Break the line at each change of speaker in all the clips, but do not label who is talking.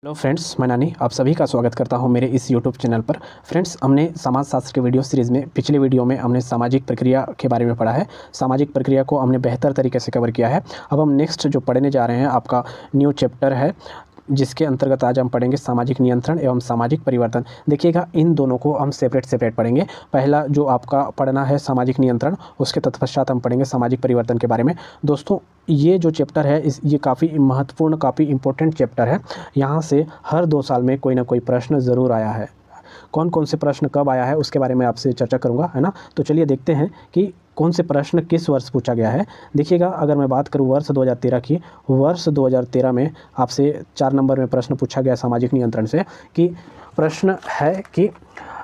Hello friends, मैं नानी आप सभी का स्वागत करता हूं मेरे इस यूट्यूब चैनल पर। फ्रेंड्स, हमने समाज शास्त्र के वीडियो सीरीज़ में पिछले वीडियो में हमने सामाजिक प्रक्रिया के बारे में पढ़ा है। सामाजिक प्रक्रिया को हमने बेहतर तरीके से कवर किया है। अब हम नेक्स्ट जो पढ़ने जा रहे हैं आपका न्यू चैप्टर है, जिसके अंतर्गत आज हम पढ़ेंगे सामाजिक नियंत्रण एवं सामाजिक परिवर्तन। देखिएगा, इन दोनों को हम सेपरेट पढ़ेंगे। पहला जो आपका पढ़ना है सामाजिक नियंत्रण, उसके तत्पश्चात हम पढ़ेंगे सामाजिक परिवर्तन के बारे में। दोस्तों, ये जो चैप्टर है ये काफ़ी महत्वपूर्ण, काफ़ी इंपॉर्टेंट चैप्टर है। यहाँ से हर 2 साल में कोई ना कोई प्रश्न ज़रूर आया है। कौन कौन से प्रश्न कब आया है उसके बारे में आपसे चर्चा करूँगा, है ना। तो चलिए देखते हैं कि कौन से प्रश्न किस वर्ष पूछा गया है। देखिएगा, अगर मैं बात करूँ वर्ष 2013 की, वर्ष 2013 में आपसे 4 नंबर में प्रश्न पूछा गया सामाजिक नियंत्रण से, कि प्रश्न है कि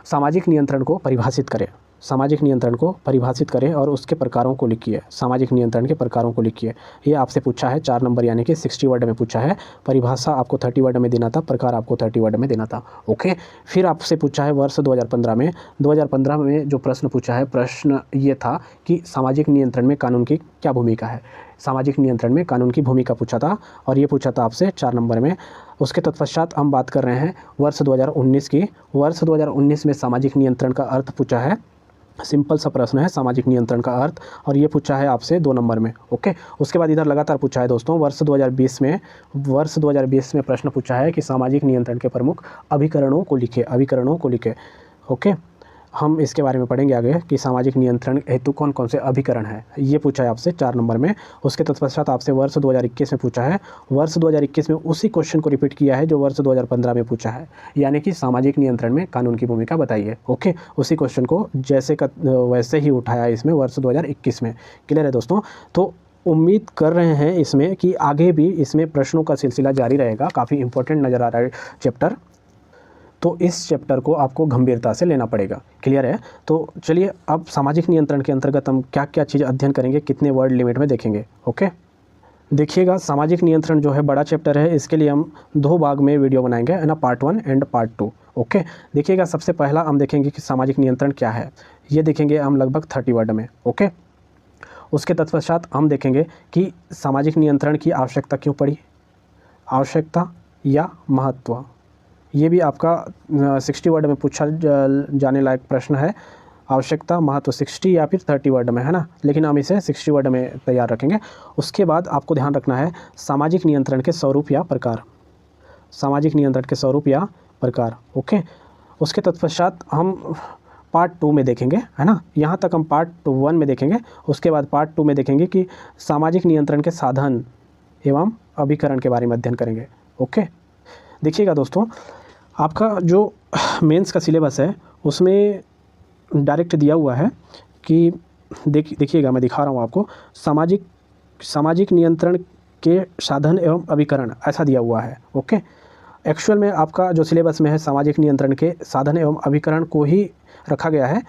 सामाजिक नियंत्रण को परिभाषित करें। सामाजिक नियंत्रण को परिभाषित करें और उसके प्रकारों को लिखिए। सामाजिक नियंत्रण के प्रकारों को लिखिए। ये आपसे पूछा है 4 नंबर, यानी कि 60 वर्ड में पूछा है। परिभाषा आपको 30 वर्ड में देना था, प्रकार आपको 30 वर्ड में देना था। ओके। फिर आपसे पूछा है वर्ष 2015 में। 2015 में जो प्रश्न पूछा है, प्रश्न ये था कि सामाजिक नियंत्रण में कानून की क्या भूमिका है। सामाजिक नियंत्रण में कानून की भूमिका पूछा था, और ये पूछा था आपसे 4 नंबर में। उसके तत्पश्चात हम बात कर रहे हैं वर्ष 2019 की। वर्ष 2019 में सामाजिक नियंत्रण का अर्थ पूछा है। सिंपल सा प्रश्न है, सामाजिक नियंत्रण का अर्थ, और ये पूछा है आपसे 2 नंबर में। ओके। उसके बाद इधर लगातार पूछा है दोस्तों, वर्ष 2020 में प्रश्न पूछा है कि सामाजिक नियंत्रण के प्रमुख अभिकरणों को लिखे। अभिकरणों को लिखे। ओके। हम इसके बारे में पढ़ेंगे आगे कि सामाजिक नियंत्रण हेतु कौन कौन से अभिकरण हैं। ये पूछा है आपसे 4 नंबर में। उसके तत्पश्चात आपसे वर्ष 2021 में पूछा है। वर्ष 2021 में उसी क्वेश्चन को रिपीट किया है जो वर्ष 2015 में पूछा है, यानी कि सामाजिक नियंत्रण में कानून की भूमिका बताइए। ओके। उसी क्वेश्चन को जैसे का वैसे ही उठाया इसमें वर्ष 2021 में। क्लियर है दोस्तों। तो उम्मीद कर रहे हैं इसमें कि आगे भी इसमें प्रश्नों का सिलसिला जारी रहेगा। काफ़ी इंपॉर्टेंट नज़र आ रहा है चैप्टर, तो इस चैप्टर को आपको गंभीरता से लेना पड़ेगा। क्लियर है। तो चलिए, अब सामाजिक नियंत्रण के अंतर्गत हम क्या क्या चीज़ अध्ययन करेंगे, कितने वर्ड लिमिट में देखेंगे। ओके। देखिएगा, सामाजिक नियंत्रण जो है बड़ा चैप्टर है। इसके लिए हम 2 भाग में वीडियो बनाएंगे, है ना, पार्ट 1 एंड पार्ट 2। ओके। देखिएगा, सबसे पहला हम देखेंगे कि सामाजिक नियंत्रण क्या है। ये देखेंगे हम लगभग 30 वर्ड में। ओके। उसके तत्पश्चात हम देखेंगे कि सामाजिक नियंत्रण की आवश्यकता क्यों पड़ी। आवश्यकता या महत्व, ये भी आपका 60 वर्ड में पूछा जाने लायक प्रश्न है। आवश्यकता, महत्व 60 या फिर 30 वर्ड में, है ना, लेकिन हम इसे 60 वर्ड में तैयार रखेंगे। उसके बाद आपको ध्यान रखना है सामाजिक नियंत्रण के स्वरूप या प्रकार। सामाजिक नियंत्रण के स्वरूप या प्रकार। ओके। उसके तत्पश्चात हम पार्ट 2 में देखेंगे, है ना। यहाँ तक हम पार्ट 1 में देखेंगे। उसके बाद पार्ट 2 में देखेंगे कि सामाजिक नियंत्रण के साधन एवं अभिकरण के बारे में अध्ययन करेंगे। ओके। देखिएगा दोस्तों, आपका जो मेंस का सिलेबस है उसमें डायरेक्ट दिया हुआ है कि देखिएगा, मैं दिखा रहा हूँ आपको, सामाजिक नियंत्रण के साधन एवं अभिकरण, ऐसा दिया हुआ है। ओके। एक्चुअल में आपका जो सिलेबस में है सामाजिक नियंत्रण के साधन एवं अभिकरण को ही रखा गया है,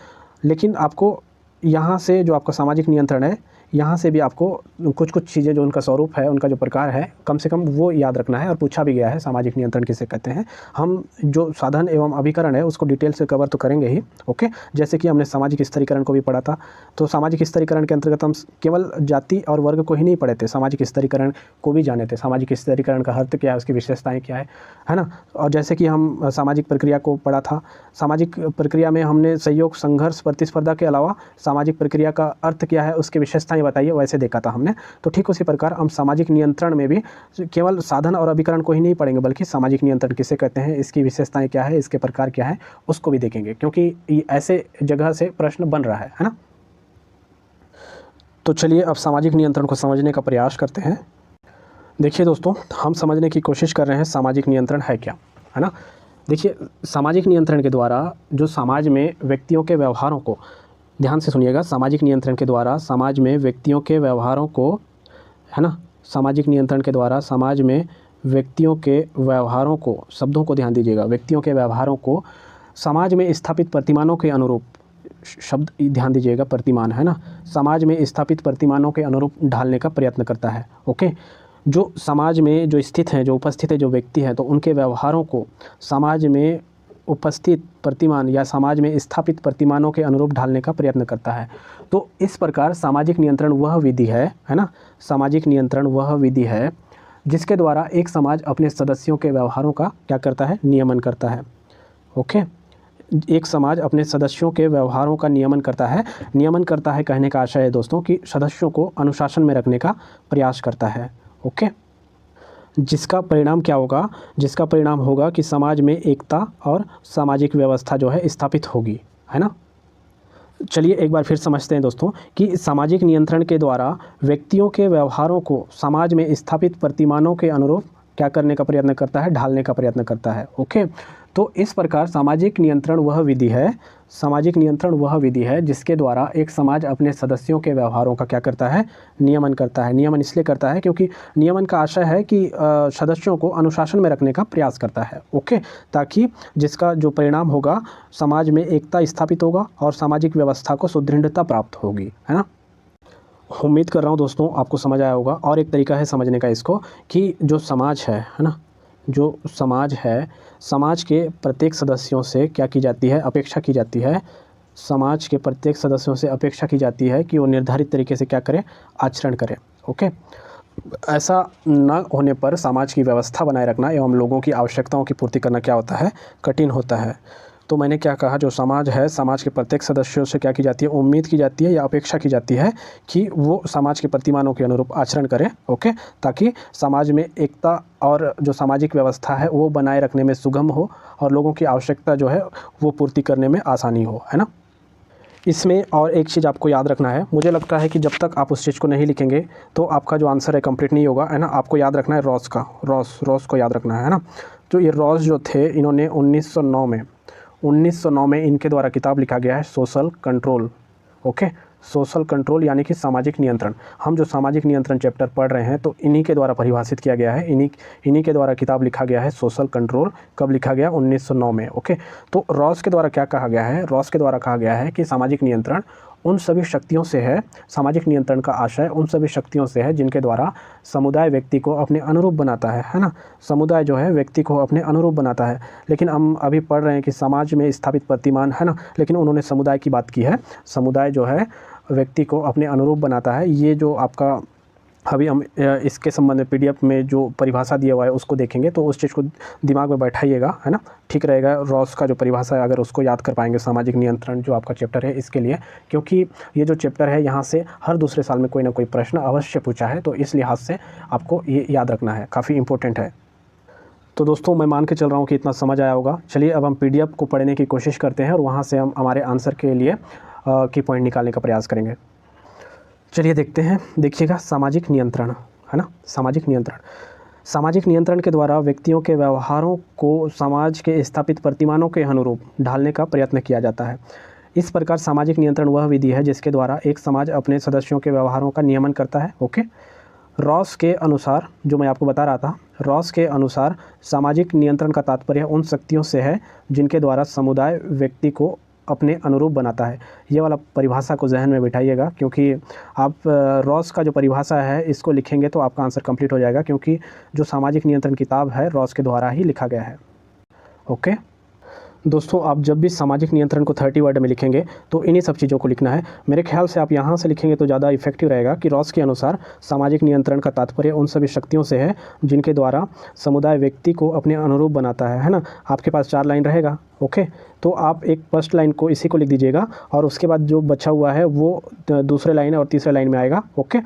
लेकिन आपको यहाँ से जो आपका सामाजिक नियंत्रण है, यहाँ से भी आपको कुछ चीज़ें जो उनका स्वरूप है, उनका जो प्रकार है, कम से कम वो याद रखना है। और पूछा भी गया है सामाजिक नियंत्रण किसे कहते हैं। हम जो साधन एवं अभिकरण है उसको डिटेल से कवर तो करेंगे ही। ओके। जैसे कि हमने सामाजिक स्तरीकरण को भी पढ़ा था, तो सामाजिक स्तरीकरण के अंतर्गत हम केवल जाति और वर्ग को ही नहीं पढ़े थे, सामाजिक स्तरीकरण को भी जाने थे। सामाजिक स्तरीकरण का अर्थ क्या है, उसकी विशेषताएँ क्या है ना। और जैसे कि हम सामाजिक प्रक्रिया को पढ़ा था, सामाजिक प्रक्रिया में हमने सहयोग, संघर्ष, प्रतिस्पर्धा के अलावा सामाजिक प्रक्रिया का अर्थ क्या है, उसकी विशेषताएं बताइए, वैसे देखा था हमने। तो ठीक उसी प्रकार हम सामाजिक नियंत्रण में भी केवल साधन और अभिकरण को ही नहीं पढ़ेंगे, बल्कि सामाजिक नियंत्रण किसे कहते हैं, इसकी विशेषताएं क्या है, इसके प्रकार क्या है, उसको भी देखेंगे, क्योंकि ऐसे जगह से प्रश्न बन रहा है ना। तो चलिए अब सामाजिक नियंत्रण को समझने का प्रयास करते हैं। देखिए दोस्तों, हम समझने की कोशिश कर रहे हैं सामाजिक नियंत्रण है क्या, है ना। देखिए, सामाजिक नियंत्रण के द्वारा जो समाज में व्यक्तियों के व्यवहारों को, ध्यान से सुनिएगा, सामाजिक नियंत्रण के द्वारा समाज में व्यक्तियों के व्यवहारों को, है ना, सामाजिक नियंत्रण के द्वारा समाज में व्यक्तियों के व्यवहारों को, शब्दों को ध्यान दीजिएगा, व्यक्तियों के व्यवहारों को समाज में स्थापित प्रतिमानों के अनुरूप, शब्द ध्यान दीजिएगा, प्रतिमान, है ना, समाज में स्थापित प्रतिमानों के अनुरूप ढालने का प्रयत्न करता है। ओके। जो समाज में जो स्थित हैं, जो उपस्थित है, जो व्यक्ति हैं, तो उनके व्यवहारों को समाज में उपस्थित प्रतिमान या समाज में स्थापित प्रतिमानों के अनुरूप ढालने का प्रयत्न करता है। तो इस प्रकार सामाजिक नियंत्रण वह विधि है ना, सामाजिक नियंत्रण वह विधि है जिसके द्वारा एक समाज अपने सदस्यों के व्यवहारों का क्या करता है, नियमन करता है। ओके, एक समाज अपने सदस्यों के व्यवहारों का नियमन करता है। नियमन करता है कहने का आशय है दोस्तों कि सदस्यों को अनुशासन में रखने का प्रयास करता है। ओके, जिसका परिणाम क्या होगा, जिसका परिणाम होगा कि समाज में एकता और सामाजिक व्यवस्था जो है स्थापित होगी, है ना। चलिए एक बार फिर समझते हैं दोस्तों कि सामाजिक नियंत्रण के द्वारा व्यक्तियों के व्यवहारों को समाज में स्थापित प्रतिमानों के अनुरूप क्या करने का प्रयत्न करता है, ढालने का प्रयत्न करता है। ओके, तो इस प्रकार सामाजिक नियंत्रण वह विधि है, सामाजिक नियंत्रण वह विधि है जिसके द्वारा एक समाज अपने सदस्यों के व्यवहारों का क्या करता है, नियमन करता है। नियमन इसलिए करता है क्योंकि नियमन का आशय है कि सदस्यों को अनुशासन में रखने का प्रयास करता है। ओके, ताकि जिसका जो परिणाम होगा समाज में एकता स्थापित होगा और सामाजिक व्यवस्था को सुदृढ़ता प्राप्त होगी, है ना। उम्मीद कर रहा हूँ दोस्तों आपको समझ आया होगा। और एक तरीका है समझने का इसको कि जो समाज है ना, जो समाज है, समाज के प्रत्येक सदस्यों से क्या की जाती है, अपेक्षा की जाती है, समाज के प्रत्येक सदस्यों से अपेक्षा की जाती है कि वो निर्धारित तरीके से क्या करें, आचरण करें। ओके, ऐसा न होने पर समाज की व्यवस्था बनाए रखना एवं लोगों की आवश्यकताओं की पूर्ति करना क्या होता है, कठिन होता है। तो मैंने क्या कहा, जो समाज है, समाज के प्रत्येक सदस्यों से क्या की जाती है, उम्मीद की जाती है या अपेक्षा की जाती है कि वो समाज के प्रतिमानों के अनुरूप आचरण करें। ओके, ताकि समाज में एकता और जो सामाजिक व्यवस्था है वो बनाए रखने में सुगम हो और लोगों की आवश्यकता जो है वो पूर्ति करने में आसानी हो, है ना। इसमें और एक चीज़ आपको याद रखना है, मुझे लगता है कि जब तक आप उस चीज़ को नहीं लिखेंगे तो आपका जो आंसर है कंप्लीट नहीं होगा, है ना। आपको याद रखना है रॉस का, रॉस को याद रखना है ना। तो ये रॉस जो थे, इन्होंने 1909 में इनके द्वारा किताब लिखा गया है social control. Okay, social control यानी कि सामाजिक नियंत्रण। हम जो सामाजिक नियंत्रण चैप्टर पढ़ रहे हैं तो इन्हीं के द्वारा परिभाषित किया गया है, इन्हीं के द्वारा किताब लिखा गया है सोशल कंट्रोल। कब लिखा गया, 1909 में। ओके, तो रॉस के द्वारा क्या कहा गया है, रॉस के द्वारा कहा गया है कि सामाजिक नियंत्रण उन सभी शक्तियों से है, सामाजिक नियंत्रण का आशय उन सभी शक्तियों से है जिनके द्वारा समुदाय व्यक्ति को अपने अनुरूप बनाता है ना। समुदाय जो है व्यक्ति को अपने अनुरूप बनाता है। लेकिन हम अभी पढ़ रहे हैं कि समाज में स्थापित प्रतिमान, है ना, लेकिन उन्होंने समुदाय की बात की है। समुदाय जो है व्यक्ति को अपने अनुरूप बनाता है। ये जो आपका अभी हम इसके संबंध में पीडीएफ में जो परिभाषा दिया हुआ है उसको देखेंगे तो उस चीज़ को दिमाग में बैठाइएगा, है ना, ठीक रहेगा। रॉस का जो परिभाषा है अगर उसको याद कर पाएंगे सामाजिक नियंत्रण जो आपका चैप्टर है इसके लिए, क्योंकि ये जो चैप्टर है यहाँ से हर दूसरे साल में कोई ना कोई प्रश्न अवश्य पूछा है, तो इस लिहाज से आपको ये याद रखना है, काफ़ी इंपॉर्टेंट है। तो दोस्तों मैं मान के चल रहा हूँ कि इतना समझ आया होगा। चलिए अब हम पीडीएफ को पढ़ने की कोशिश करते हैं और वहाँ से हम हमारे आंसर के लिए की पॉइंट निकालने का प्रयास करेंगे। चलिए देखते हैं, देखिएगा सामाजिक नियंत्रण, है ना। सामाजिक नियंत्रण, सामाजिक नियंत्रण के द्वारा व्यक्तियों के व्यवहारों को समाज के स्थापित प्रतिमानों के अनुरूप ढालने का प्रयत्न किया जाता है। इस प्रकार सामाजिक नियंत्रण वह विधि है जिसके द्वारा एक समाज अपने सदस्यों के व्यवहारों का नियमन करता है। ओके, रॉस के अनुसार, जो मैं आपको बता रहा था, रॉस के अनुसार सामाजिक नियंत्रण का तात्पर्य उन शक्तियों से है जिनके द्वारा समुदाय व्यक्ति को अपने अनुरूप बनाता है। ये वाला परिभाषा को जहन में बिठाइएगा, क्योंकि आप रॉस का जो परिभाषा है इसको लिखेंगे तो आपका आंसर कंप्लीट हो जाएगा, क्योंकि जो सामाजिक नियंत्रण किताब है रॉस के द्वारा ही लिखा गया है। ओके दोस्तों, आप जब भी सामाजिक नियंत्रण को 30 वर्ड में लिखेंगे तो इन्हीं सब चीज़ों को लिखना है। मेरे ख्याल से आप यहाँ से लिखेंगे तो ज़्यादा इफेक्टिव रहेगा कि रॉस के अनुसार सामाजिक नियंत्रण का तात्पर्य उन सभी शक्तियों से है जिनके द्वारा समुदाय व्यक्ति को अपने अनुरूप बनाता है ना। आपके पास 4 लाइन रहेगा। ओके, तो आप एक फर्स्ट लाइन को इसी को लिख दीजिएगा और उसके बाद जो बचा हुआ है वो दूसरे लाइन और तीसरे लाइन में आएगा। ओके,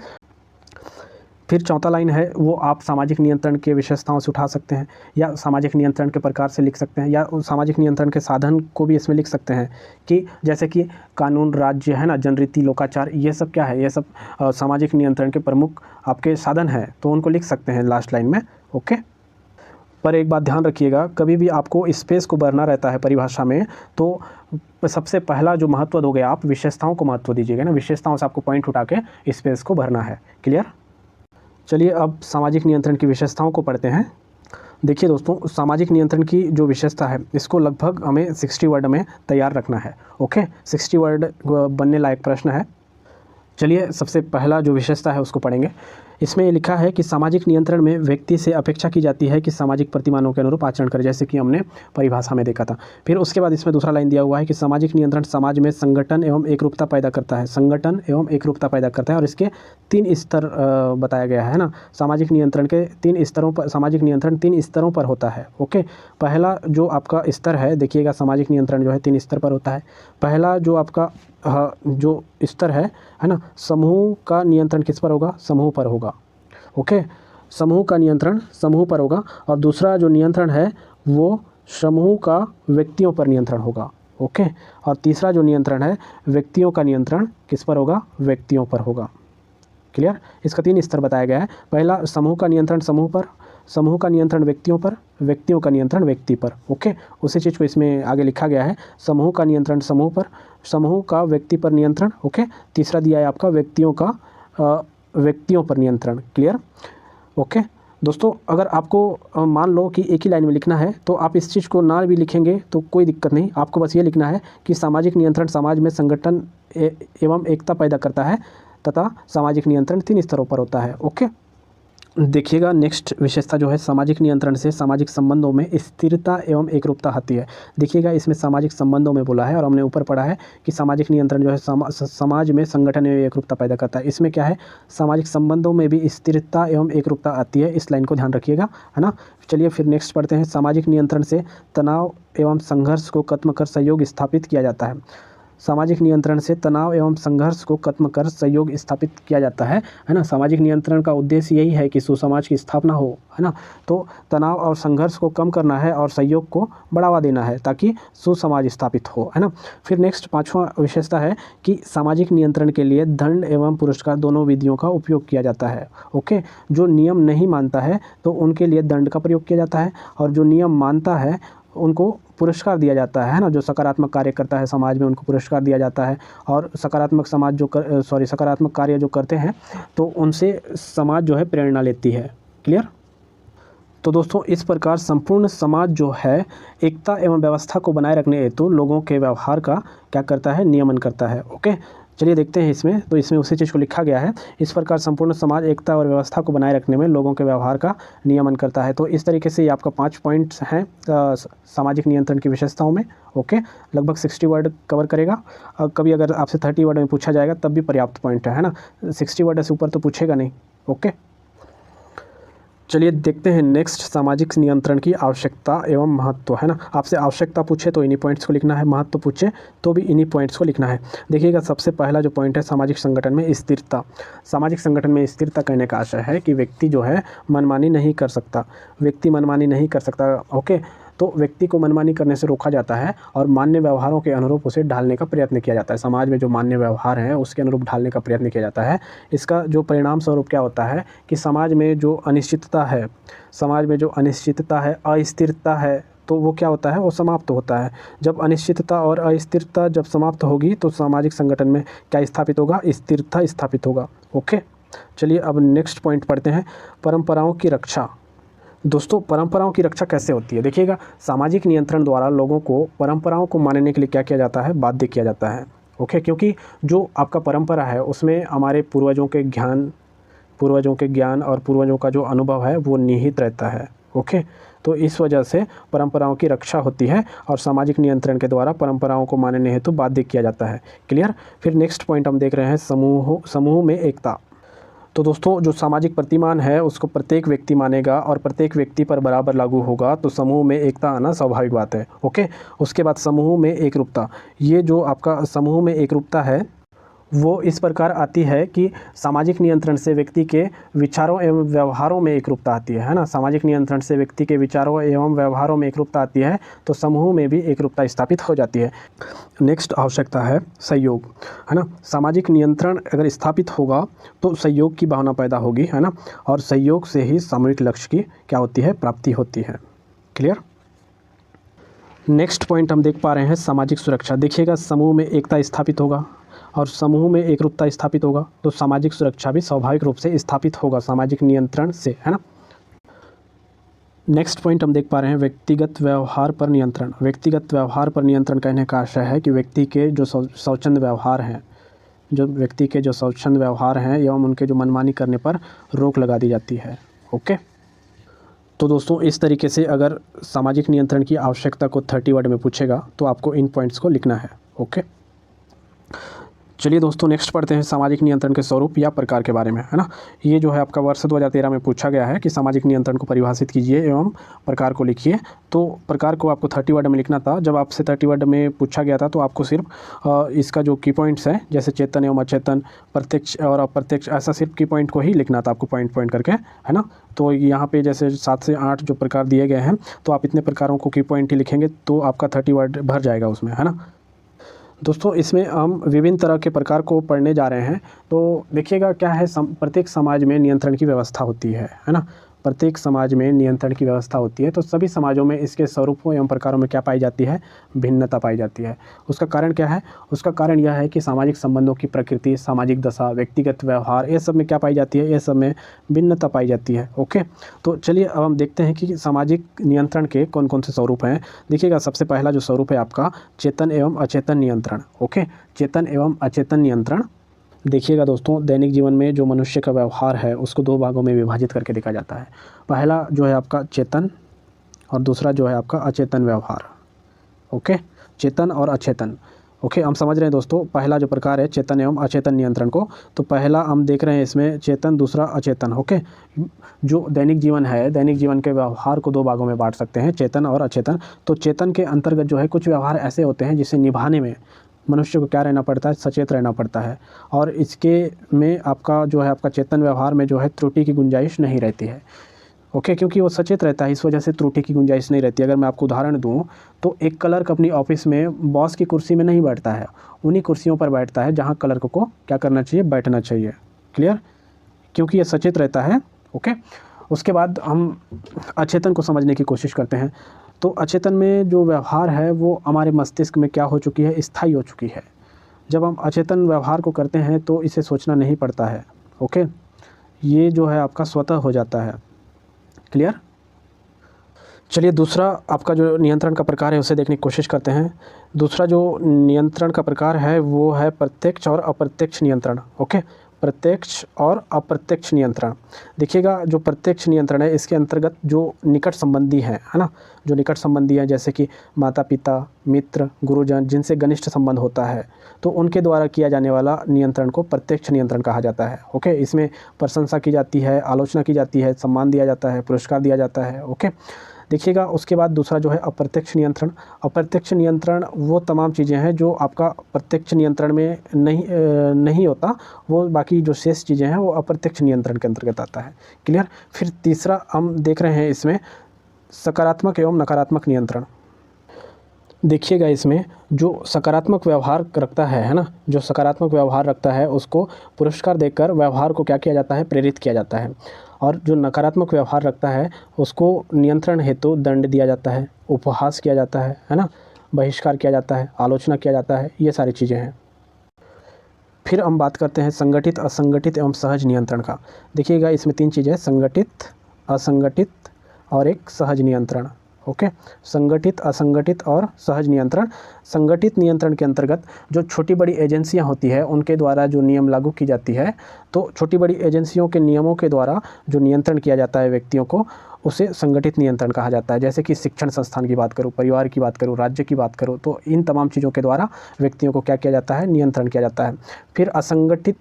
फिर चौथा लाइन है वो आप सामाजिक नियंत्रण के विशेषताओं से उठा सकते हैं या सामाजिक नियंत्रण के प्रकार से लिख सकते हैं या सामाजिक नियंत्रण के साधन को भी इसमें लिख सकते हैं कि जैसे कि कानून, राज्य, है ना, जनरीति, लोकाचार, ये सब क्या है, ये सब सामाजिक नियंत्रण के प्रमुख आपके साधन हैं, तो उनको लिख सकते हैं लास्ट लाइन में। ओके, पर एक बात ध्यान रखिएगा, कभी भी आपको स्पेस को भरना रहता है परिभाषा में तो सबसे पहला जो महत्व दोगे आप विशेषताओं को महत्व दीजिएगा ना। विशेषताओं से आपको पॉइंट उठा के स्पेस को भरना है। क्लियर? चलिए अब सामाजिक नियंत्रण की विशेषताओं को पढ़ते हैं। देखिए दोस्तों, सामाजिक नियंत्रण की जो विशेषता है इसको लगभग हमें 60 वर्ड में तैयार रखना है। ओके, 60 वर्ड बनने लायक प्रश्न है। चलिए सबसे पहला जो विशेषता है उसको पढ़ेंगे। इसमें ये लिखा है कि सामाजिक नियंत्रण में व्यक्ति से अपेक्षा की जाती है कि सामाजिक प्रतिमानों के अनुरूप आचरण करे, जैसे कि हमने परिभाषा में देखा था। फिर उसके बाद इसमें दूसरा लाइन दिया हुआ है कि सामाजिक नियंत्रण समाज में संगठन एवं एकरूपता पैदा करता है, संगठन एवं एकरूपता पैदा करता है। और इसके 3 स्तर बताया गया है ना। सामाजिक नियंत्रण के 3 स्तरों पर, सामाजिक नियंत्रण 3 स्तरों पर होता है। ओके, पहला जो आपका स्तर है, देखिएगा सामाजिक नियंत्रण जो है 3 स्तर पर होता है। पहला जो आपका जो स्तर है ना, समूह का नियंत्रण किस पर होगा? समूह पर होगा। ओके, समूह का नियंत्रण समूह पर होगा। और दूसरा जो नियंत्रण है वो समूह का व्यक्तियों पर नियंत्रण होगा। ओके, और तीसरा जो नियंत्रण है व्यक्तियों का नियंत्रण किस पर होगा? व्यक्तियों पर होगा। क्लियर? इसका 3 स्तर बताया गया है। पहला समूह का नियंत्रण समूह पर, समूह का नियंत्रण व्यक्तियों पर, व्यक्तियों का नियंत्रण व्यक्ति पर। ओके, उसी चीज़ को इसमें आगे लिखा गया है, समूह का नियंत्रण समूह पर, समूह का व्यक्ति पर नियंत्रण। ओके, तीसरा दिया है आपका व्यक्तियों का व्यक्तियों पर नियंत्रण। क्लियर? ओके दोस्तों, अगर आपको मान लो कि एक ही लाइन में लिखना है तो आप इस चीज़ को ना भी लिखेंगे तो कोई दिक्कत नहीं। आपको बस ये लिखना है कि सामाजिक नियंत्रण समाज में संगठन एवं एकता पैदा करता है तथा सामाजिक नियंत्रण 3 स्तरों पर होता है। ओके, देखिएगा नेक्स्ट विशेषता जो है, सामाजिक नियंत्रण से सामाजिक संबंधों में स्थिरता एवं एकरूपता आती है। देखिएगा इसमें सामाजिक संबंधों में बोला है और हमने ऊपर पढ़ा है कि सामाजिक नियंत्रण जो है समाज में संगठन एवं एकरूपता पैदा करता है। इसमें क्या है? सामाजिक संबंधों में भी स्थिरता एवं एकरूपता आती है। इस लाइन को ध्यान रखिएगा, है ना। चलिए फिर नेक्स्ट पढ़ते हैं। सामाजिक नियंत्रण से तनाव एवं संघर्ष को खत्म कर सहयोग स्थापित किया जाता है। सामाजिक नियंत्रण से तनाव एवं संघर्ष को खत्म कर सहयोग स्थापित किया जाता है ना। सामाजिक नियंत्रण का उद्देश्य यही है कि सुसमाज की स्थापना हो, है ना। तो तनाव और संघर्ष को कम करना है और सहयोग को बढ़ावा देना है ताकि सुसमाज स्थापित हो, है ना। फिर नेक्स्ट 5वां विशेषता है कि सामाजिक नियंत्रण के लिए दंड एवं पुरस्कार दोनों विधियों का उपयोग किया जाता है। ओके, जो नियम नहीं मानता है तो उनके लिए दंड का प्रयोग किया जाता है, और जो नियम मानता है उनको पुरस्कार दिया जाता है ना। जो सकारात्मक कार्य करता है समाज में उनको पुरस्कार दिया जाता है, और सकारात्मक समाज जो सकारात्मक कार्य जो करते हैं तो उनसे समाज जो है प्रेरणा लेती है। क्लियर? तो दोस्तों, इस प्रकार संपूर्ण समाज जो है एकता एवं व्यवस्था को बनाए रखने हेतु लोगों के व्यवहार का क्या करता है? नियमन करता है। ओके, चलिए देखते हैं इसमें। तो इसमें उसी चीज़ को लिखा गया है, इस प्रकार संपूर्ण समाज एकता और व्यवस्था को बनाए रखने में लोगों के व्यवहार का नियमन करता है। तो इस तरीके से ये आपका 5 पॉइंट्स हैं सामाजिक नियंत्रण की विशेषताओं में। ओके, लगभग 60 वर्ड कवर करेगा। कभी अगर आपसे 30 वर्ड में पूछा जाएगा तब भी पर्याप्त पॉइंट है ना। 60 वर्ड से ऊपर तो पूछेगा नहीं। ओके, चलिए देखते हैं नेक्स्ट, सामाजिक नियंत्रण की आवश्यकता एवं महत्व, है ना। आपसे आवश्यकता पूछे तो इन्हीं पॉइंट्स को लिखना है, महत्व पूछे तो भी इन्हीं पॉइंट्स को लिखना है। देखिएगा सबसे पहला जो पॉइंट है, सामाजिक संगठन में स्थिरता। सामाजिक संगठन में स्थिरता कहने का आशय है कि व्यक्ति जो है मनमानी नहीं कर सकता, व्यक्ति मनमानी नहीं कर सकता। ओके, तो व्यक्ति को मनमानी करने से रोका जाता है और मान्य व्यवहारों के अनुरूप उसे ढालने का प्रयत्न किया जाता है। समाज में जो मान्य व्यवहार हैं उसके अनुरूप ढालने का प्रयत्न किया जाता है। इसका जो परिणाम स्वरूप क्या होता है कि समाज में जो अनिश्चितता है, समाज में जो अनिश्चितता है, अस्थिरता है, तो वो क्या होता है? वो समाप्त होता है। जब अनिश्चितता और अस्थिरता जब समाप्त होगी तो सामाजिक संगठन में क्या स्थापित होगा? स्थिरता स्थापित होगा। ओके, चलिए अब नेक्स्ट पॉइंट पढ़ते हैं, परंपराओं की रक्षा। दोस्तों, परंपराओं की रक्षा कैसे होती है? देखिएगा, सामाजिक नियंत्रण द्वारा लोगों को परंपराओं को मानने के लिए क्या किया जाता है? बाध्य किया जाता है। ओके, क्योंकि जो आपका परंपरा है उसमें हमारे पूर्वजों के ज्ञान और पूर्वजों का जो अनुभव है वो निहित रहता है। ओके, तो इस वजह से परंपराओं की रक्षा होती है और सामाजिक नियंत्रण के द्वारा परंपराओं को मानने हेतु बाध्य किया जाता है। क्लियर? फिर नेक्स्ट पॉइंट हम देख रहे हैं, समूह में एकता। तो दोस्तों, जो सामाजिक प्रतिमान है उसको प्रत्येक व्यक्ति मानेगा और प्रत्येक व्यक्ति पर बराबर लागू होगा, तो समूह में एकता आना स्वाभाविक बात है। ओके, उसके बाद समूह में एकरूपता। ये जो आपका समूह में एकरूपता है वो इस प्रकार आती है कि सामाजिक नियंत्रण से व्यक्ति के विचारों एवं व्यवहारों में एकरूपता आती है ना। सामाजिक नियंत्रण से व्यक्ति के विचारों एवं व्यवहारों में एकरूपता आती है तो समूह में भी एकरूपता स्थापित हो जाती है। नेक्स्ट आवश्यकता है सहयोग, है ना। सामाजिक नियंत्रण अगर स्थापित होगा तो सहयोग की भावना पैदा होगी, है ना, और सहयोग से ही सामूहिक लक्ष्य की क्या होती है? प्राप्ति होती है। क्लियर? नेक्स्ट पॉइंट हम देख पा रहे हैं, सामाजिक सुरक्षा। देखिएगा, समूह में एकता स्थापित होगा और समूह में एकरूपता स्थापित होगा तो सामाजिक सुरक्षा भी स्वाभाविक रूप से स्थापित होगा सामाजिक नियंत्रण से, है ना। नेक्स्ट पॉइंट हम देख पा रहे हैं, व्यक्तिगत व्यवहार पर नियंत्रण। व्यक्तिगत व्यवहार पर नियंत्रण कहने का आशय है कि व्यक्ति के जो स्वच्छंद व्यवहार हैं, जो व्यक्ति के जो स्वच्छंद व्यवहार हैं एवं उनके जो मनमानी करने पर रोक लगा दी जाती है। ओके, तो दोस्तों इस तरीके से अगर सामाजिक नियंत्रण की आवश्यकता को 30 वर्ड में पूछेगा तो आपको इन पॉइंट्स को लिखना है। ओके, चलिए दोस्तों नेक्स्ट पढ़ते हैं सामाजिक नियंत्रण के स्वरूप या प्रकार के बारे में, है ना। ये जो है आपका वर्ष 2013 में पूछा गया है कि सामाजिक नियंत्रण को परिभाषित कीजिए एवं प्रकार को लिखिए। तो प्रकार को आपको 30 वर्ड में लिखना था। जब आपसे 30 वर्ड में पूछा गया था तो आपको सिर्फ इसका जो की पॉइंट्स हैं जैसे चेतन एवं अचेतन, प्रत्यक्ष और अप्रत्यक्ष, ऐसा सिर्फ की पॉइंट को ही लिखना था आपको पॉइंट पॉइंट करके, है ना। तो यहाँ पे जैसे 7 से 8 जो प्रकार दिए गए हैं तो आप इतने प्रकारों को की पॉइंट ही लिखेंगे तो आपका 30 वर्ड भर जाएगा उसमें, है ना। दोस्तों इसमें हम विभिन्न तरह के प्रकार को पढ़ने जा रहे हैं। तो देखिएगा क्या है, प्रत्येक समाज में नियंत्रण की व्यवस्था होती है ना। प्रत्येक समाज में नियंत्रण की व्यवस्था होती है। तो सभी समाजों में इसके स्वरूपों एवं प्रकारों में क्या पाई जाती है, भिन्नता पाई जाती है। उसका कारण क्या है, उसका कारण यह है कि सामाजिक संबंधों की प्रकृति, सामाजिक दशा, व्यक्तिगत व्यवहार, ये सब में क्या पाई जाती है, ये सब में भिन्नता पाई जाती है। ओके, तो चलिए अब हम देखते हैं कि सामाजिक नियंत्रण के कौन कौन से स्वरूप हैं। देखिएगा सबसे पहला जो स्वरूप है आपका चेतन एवं अचेतन नियंत्रण। ओके, चेतन एवं अचेतन नियंत्रण। देखिएगा दोस्तों दैनिक जीवन में जो मनुष्य का व्यवहार है उसको 2 भागों में विभाजित करके देखा जाता है। पहला जो है आपका चेतन और दूसरा जो है आपका अचेतन व्यवहार। ओके, चेतन और अचेतन। ओके, हम समझ रहे हैं दोस्तों पहला जो प्रकार है चेतन एवं अचेतन नियंत्रण को। तो पहला हम देख रहे हैं इसमें चेतन, दूसरा अचेतन। ओके, जो दैनिक जीवन है, दैनिक जीवन के व्यवहार को 2 भागों में बांट सकते हैं, चेतन और अचेतन। तो चेतन के अंतर्गत जो है कुछ व्यवहार ऐसे होते हैं जिसे निभाने में मनुष्य को क्या रहना पड़ता है, सचेत रहना पड़ता है। और इसके में आपका जो है आपका चेतन व्यवहार में जो है त्रुटि की गुंजाइश नहीं रहती है। ओके, क्योंकि वो सचेत रहता है, इस वजह से त्रुटि की गुंजाइश नहीं रहती। अगर मैं आपको उदाहरण दूं तो एक क्लर्क अपनी ऑफिस में बॉस की कुर्सी में नहीं बैठता है, उन्हीं कुर्सियों पर बैठता है जहां क्लर्क को क्या करना चाहिए, बैठना चाहिए। क्लियर, क्योंकि ये सचेत रहता है। ओके, उसके बाद हम अचेतन को समझने की कोशिश करते हैं। तो अचेतन में जो व्यवहार है वो हमारे मस्तिष्क में क्या हो चुकी है, स्थायी हो चुकी है। जब हम अचेतन व्यवहार को करते हैं तो इसे सोचना नहीं पड़ता है। ओके, ये जो है आपका स्वतः हो जाता है। क्लियर, चलिए दूसरा आपका जो नियंत्रण का प्रकार है उसे देखने की कोशिश करते हैं। दूसरा जो नियंत्रण का प्रकार है वो है प्रत्यक्ष और अप्रत्यक्ष नियंत्रण। ओके, प्रत्यक्ष और अप्रत्यक्ष नियंत्रण। देखिएगा जो प्रत्यक्ष नियंत्रण है इसके अंतर्गत जो निकट संबंधी हैं, है ना, जो निकट संबंधी हैं जैसे कि माता पिता, मित्र, गुरुजन, जिनसे घनिष्ठ संबंध होता है, तो उनके द्वारा किया जाने वाला नियंत्रण को प्रत्यक्ष नियंत्रण कहा जाता है। ओके, इसमें प्रशंसा की जाती है, आलोचना की जाती है, सम्मान दिया जाता है, पुरस्कार दिया जाता है। ओके, देखिएगा उसके बाद दूसरा जो है अप्रत्यक्ष नियंत्रण। अप्रत्यक्ष नियंत्रण वो तमाम चीज़ें हैं जो आपका प्रत्यक्ष नियंत्रण में नहीं होता, वो बाकी जो शेष चीज़ें हैं वो अप्रत्यक्ष नियंत्रण के अंतर्गत आता है। क्लियर, फिर तीसरा हम देख रहे हैं इसमें सकारात्मक एवं नकारात्मक नियंत्रण। देखिएगा इसमें जो सकारात्मक व्यवहार रखता है ना, जो सकारात्मक व्यवहार रखता है उसको पुरस्कार देकर व्यवहार को क्या किया जाता है, प्रेरित किया जाता है। और जो नकारात्मक व्यवहार रखता है उसको नियंत्रण हेतु दंड दिया जाता है, उपहास किया जाता है ना, बहिष्कार किया जाता है, आलोचना किया जाता है, ये सारी चीज़ें हैं। फिर हम बात करते हैं संगठित, असंगठित एवं सहज नियंत्रण का। देखिएगा इसमें 3 चीज़ें, संगठित, असंगठित और एक सहज नियंत्रण। ओके, संगठित, असंगठित और सहज नियंत्रण। संगठित नियंत्रण के अंतर्गत जो छोटी बड़ी एजेंसियां होती है उनके द्वारा जो नियम लागू की जाती है, तो छोटी बड़ी एजेंसियों के नियमों के द्वारा जो नियंत्रण किया जाता है व्यक्तियों को, उसे संगठित नियंत्रण कहा जाता है। जैसे कि शिक्षण संस्थान की बात करूँ, परिवार की बात करूँ, राज्य की बात करूँ, तो इन तमाम चीज़ों के द्वारा व्यक्तियों को क्या किया जाता है, नियंत्रण किया जाता है। फिर असंगठित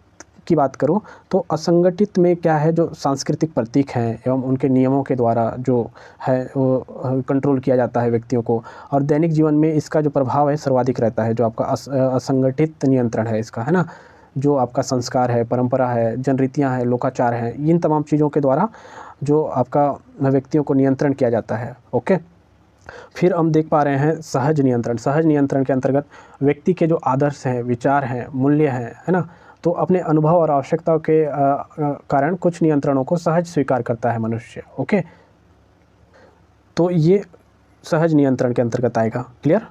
की बात करूं तो असंगठित में क्या है, जो सांस्कृतिक प्रतीक हैं एवं उनके नियमों के द्वारा जो है वो कंट्रोल किया जाता है व्यक्तियों को, और दैनिक जीवन में इसका जो प्रभाव है सर्वाधिक रहता है। जो आपका असंगठित नियंत्रण है इसका, है ना, जो आपका संस्कार है, परंपरा है, जनरीतियाँ हैं, लोकाचार हैं, इन तमाम चीज़ों के द्वारा जो आपका व्यक्तियों को नियंत्रण किया जाता है। ओके, फिर हम देख पा रहे हैं सहज नियंत्रण। सहज नियंत्रण के अंतर्गत व्यक्ति के जो आदर्श हैं, विचार हैं, मूल्य हैं, है ना, तो अपने अनुभव और आवश्यकताओं के कारण कुछ नियंत्रणों को सहज स्वीकार करता है मनुष्य। ओके, तो ये सहज नियंत्रण के अंतर्गत आएगा। क्लियर,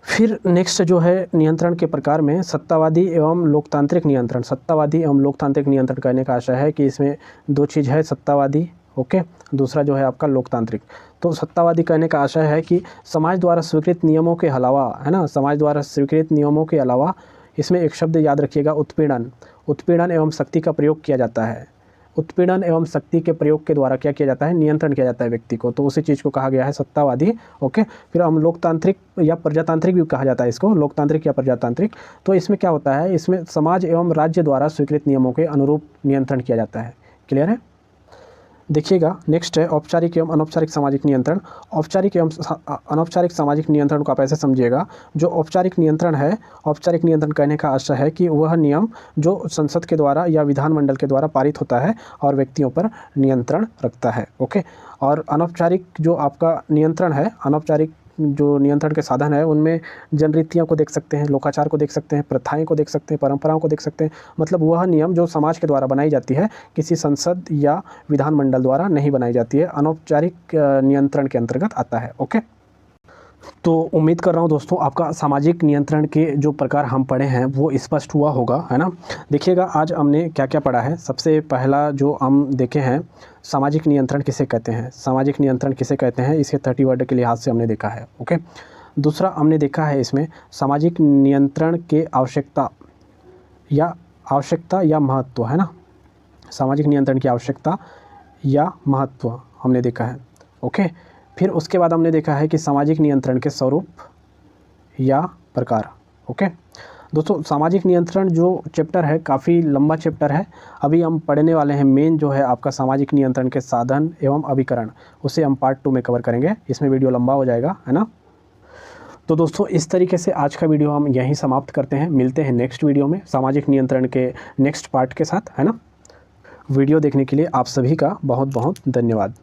फिर नेक्स्ट जो है नियंत्रण के प्रकार में सत्तावादी एवं लोकतांत्रिक नियंत्रण। सत्तावादी एवं लोकतांत्रिक नियंत्रण करने का आशय है कि इसमें 2 चीज़ है, सत्तावादी, ओके, दूसरा जो है आपका लोकतांत्रिक। तो सत्तावादी कहने का आशय है कि समाज द्वारा स्वीकृत नियमों के अलावा, है ना, समाज द्वारा स्वीकृत नियमों के अलावा इसमें एक शब्द याद रखिएगा, उत्पीड़न। उत्पीड़न एवं शक्ति का प्रयोग किया जाता है। उत्पीड़न एवं शक्ति के प्रयोग के द्वारा क्या किया जाता है, नियंत्रण किया जाता है व्यक्ति को, तो उसी चीज़ को कहा गया है सत्तावादी। ओके, फिर हम लोकतांत्रिक या प्रजातांत्रिक भी कहा जाता है इसको, लोकतांत्रिक या प्रजातांत्रिक। तो इसमें क्या होता है, इसमें समाज एवं राज्य द्वारा स्वीकृत नियमों के अनुरूप नियंत्रण किया जाता है। क्लियर है। देखिएगा नेक्स्ट है औपचारिक एवं अनौपचारिक सामाजिक नियंत्रण। औपचारिक एवं अनौपचारिक सामाजिक नियंत्रण को आप ऐसे समझिएगा, जो औपचारिक नियंत्रण है, औपचारिक नियंत्रण कहने का आशय है कि वह नियम जो संसद के द्वारा या विधानमंडल के द्वारा पारित होता है और व्यक्तियों पर नियंत्रण रखता है। ओके, और अनौपचारिक जो आपका नियंत्रण है, अनौपचारिक जो नियंत्रण के साधन है, उनमें जनरीतियों को देख सकते हैं, लोकाचार को देख सकते हैं, प्रथाएं को देख सकते हैं, परंपराओं को देख सकते हैं। मतलब वह नियम जो समाज के द्वारा बनाई जाती है, किसी संसद या विधानमंडल द्वारा नहीं बनाई जाती है, अनौपचारिक नियंत्रण के अंतर्गत आता है। ओके, तो उम्मीद कर रहा हूँ दोस्तों आपका सामाजिक नियंत्रण के जो प्रकार हम पढ़े हैं वो स्पष्ट हुआ होगा, है ना। देखिएगा आज हमने क्या क्या पढ़ा है। सबसे पहला जो हम देखे हैं, सामाजिक नियंत्रण किसे कहते हैं, सामाजिक नियंत्रण किसे कहते हैं, इसे 30 वर्ड के लिहाज से हमने देखा है। ओके, दूसरा हमने देखा है इसमें सामाजिक नियंत्रण के आवश्यकता या महत्व, है ना। सामाजिक नियंत्रण की आवश्यकता या महत्व हमने देखा है। ओके, फिर उसके बाद हमने देखा है कि सामाजिक नियंत्रण के स्वरूप या प्रकार। ओके दोस्तों, सामाजिक नियंत्रण जो चैप्टर है काफ़ी लंबा चैप्टर है। अभी हम पढ़ने वाले हैं मेन जो है आपका सामाजिक नियंत्रण के साधन एवं अभिकरण, उसे हम पार्ट 2 में कवर करेंगे। इसमें वीडियो लंबा हो जाएगा, है ना। तो दोस्तों इस तरीके से आज का वीडियो हम यहीं समाप्त करते हैं। मिलते हैं नेक्स्ट वीडियो में सामाजिक नियंत्रण के नेक्स्ट पार्ट के साथ, है ना। वीडियो देखने के लिए आप सभी का बहुत बहुत धन्यवाद।